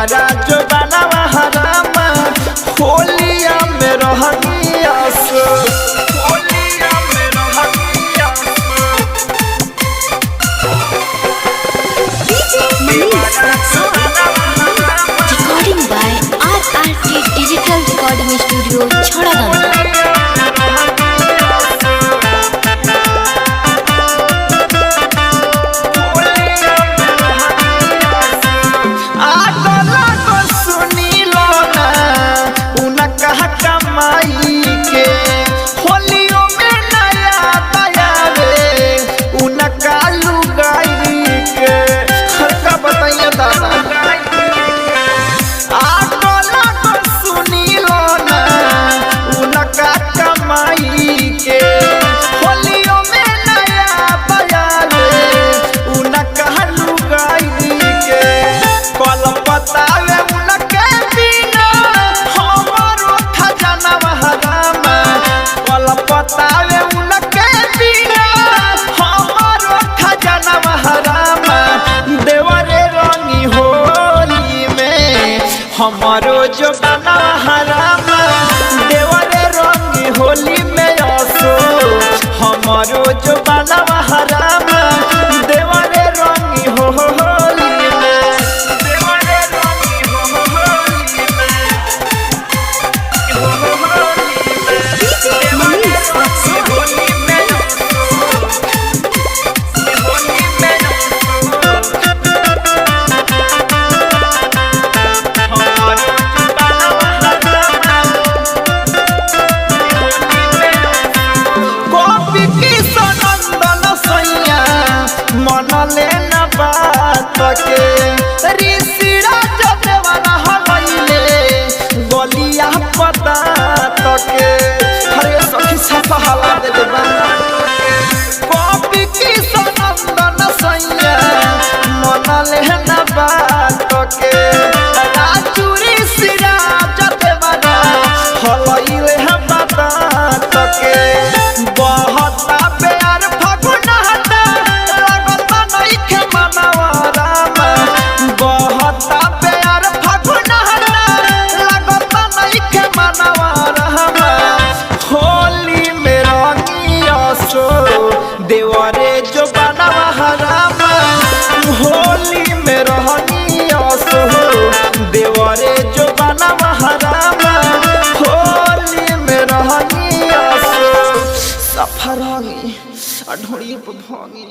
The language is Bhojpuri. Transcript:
देवरा जो बनावा हरामा होलिया में रहनिया सो होलिया में रहनिया Recording by RRT Digital Recording Studio, Chhadagam. हमारो जो बना हरामा देवरे रंगी होली में आसो हमारो जो बना हरामा देवरे रंगी होली में देवरे रंगी होली देवरे जो बनावा हरामा होली में रहनिया सो देवरे जो बनावा हरामा होली में रहनिया सो सफरांगी अढोड़ी पर भांगी।